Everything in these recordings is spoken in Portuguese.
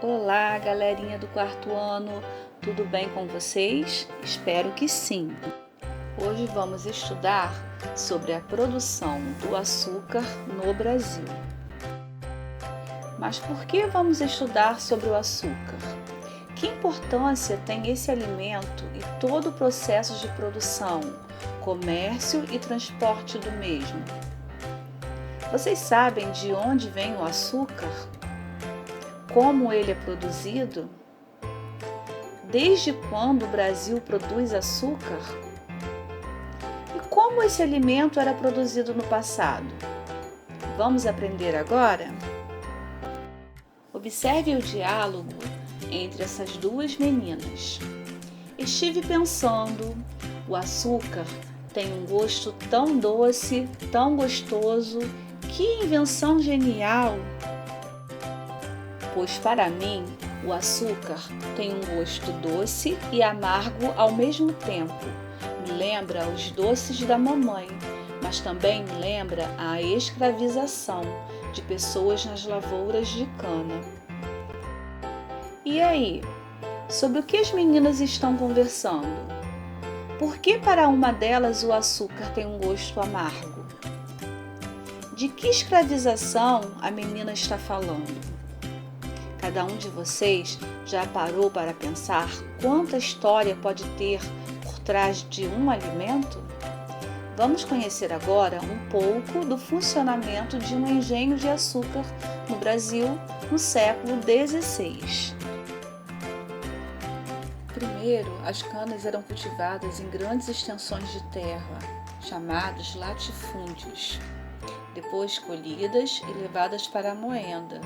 Olá, galerinha do quarto ano, tudo bem com vocês? Espero que sim. Hoje vamos estudar sobre a produção do açúcar no Brasil. Mas por que vamos estudar sobre o açúcar? Que importância tem esse alimento e todo o processo de produção, comércio e transporte do mesmo? Vocês sabem de onde vem o açúcar? Como ele é produzido? Desde quando o Brasil produz açúcar? E como esse alimento era produzido no passado? Vamos aprender agora? Observe o diálogo entre essas duas meninas. Estive pensando, o açúcar tem um gosto tão doce, tão gostoso, que invenção genial! Pois para mim, o açúcar tem um gosto doce e amargo ao mesmo tempo. Me lembra os doces da mamãe, mas também me lembra a escravização de pessoas nas lavouras de cana. E aí, sobre o que as meninas estão conversando? Por que para uma delas o açúcar tem um gosto amargo? De que escravização a menina está falando? Cada um de vocês já parou para pensar quanta história pode ter por trás de um alimento? Vamos conhecer agora um pouco do funcionamento de um engenho de açúcar no Brasil no século XVI. Primeiro, as canas eram cultivadas em grandes extensões de terra, chamados latifúndios, depois colhidas e levadas para a moenda,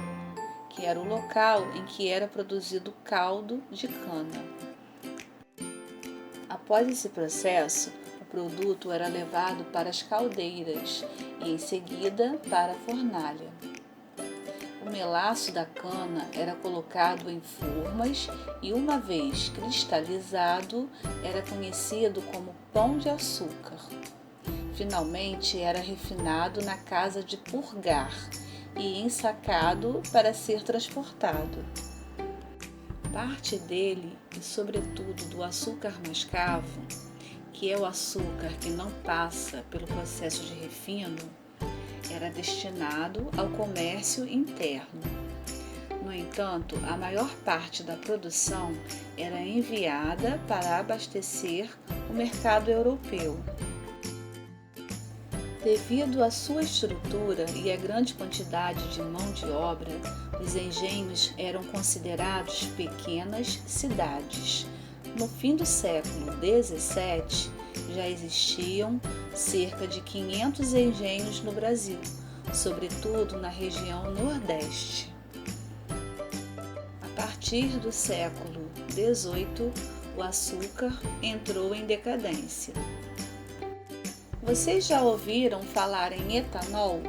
que era o local em que era produzido caldo de cana. Após esse processo, o produto era levado para as caldeiras e em seguida para a fornalha. O melaço da cana era colocado em formas e, uma vez cristalizado, era conhecido como pão de açúcar. Finalmente, era refinado na casa de purgar e ensacado para ser transportado. Parte dele, e sobretudo do açúcar mascavo, que é o açúcar que não passa pelo processo de refino, era destinado ao comércio interno. No entanto, a maior parte da produção era enviada para abastecer o mercado europeu. Devido à sua estrutura e à grande quantidade de mão de obra, os engenhos eram considerados pequenas cidades. No fim do século XVII, já existiam cerca de 500 engenhos no Brasil, sobretudo na região Nordeste. A partir do século XVIII, o açúcar entrou em decadência. Vocês já ouviram falar em etanol?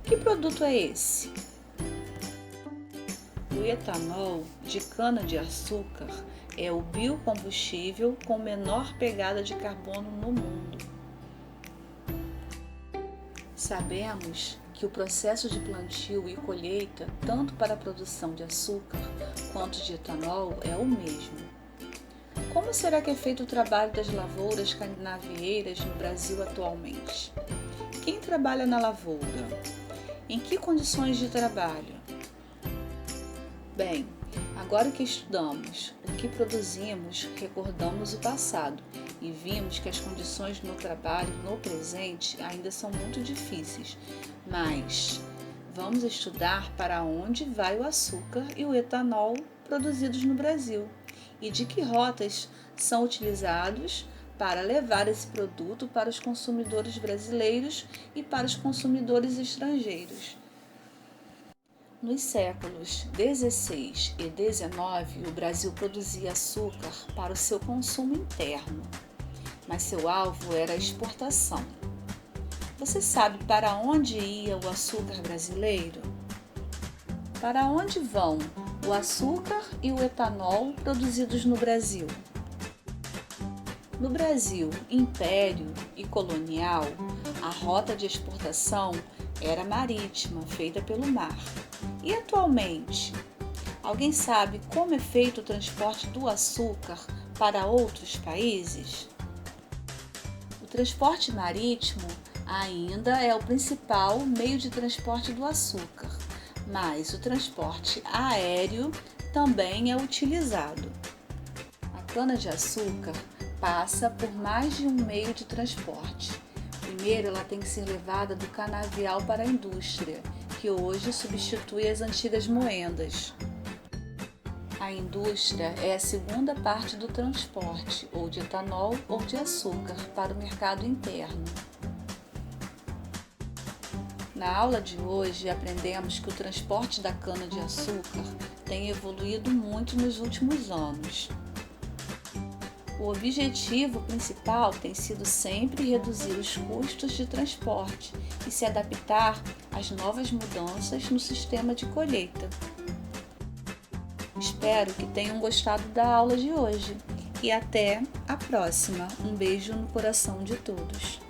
Que produto é esse? O etanol de cana-de-açúcar é o biocombustível com menor pegada de carbono no mundo. Sabemos que o processo de plantio e colheita, tanto para a produção de açúcar quanto de etanol, é o mesmo. Como será que é feito o trabalho das lavouras canavieiras no Brasil atualmente? Quem trabalha na lavoura? Em que condições de trabalho? Bem, agora que estudamos o que produzimos, recordamos o passado e vimos que as condições no trabalho no presente ainda são muito difíceis, mas vamos estudar para onde vai o açúcar e o etanol produzidos no Brasil e de que rotas são utilizados para levar esse produto para os consumidores brasileiros e para os consumidores estrangeiros. Nos séculos XVI e XIX, o Brasil produzia açúcar para o seu consumo interno, mas seu alvo era a exportação. Você sabe para onde ia o açúcar brasileiro? Para onde vão o açúcar e o etanol produzidos no Brasil? No Brasil império e colonial, a rota de exportação era marítima, feita pelo mar. E atualmente, Alguém sabe como é feito o transporte do açúcar para outros países? O transporte marítimo ainda é o principal meio de transporte do açúcar, mas o transporte aéreo também é utilizado. A cana-de-açúcar passa por mais de um meio de transporte. Primeiro, ela tem que ser levada do canavial para a indústria, que hoje substitui as antigas moendas. A indústria é a segunda parte do transporte, ou de etanol ou de açúcar, para o mercado interno. Na aula de hoje, aprendemos que o transporte da cana-de-açúcar tem evoluído muito nos últimos anos. O objetivo principal tem sido sempre reduzir os custos de transporte e se adaptar às novas mudanças no sistema de colheita. Espero que tenham gostado da aula de hoje e até a próxima. Um beijo no coração de todos.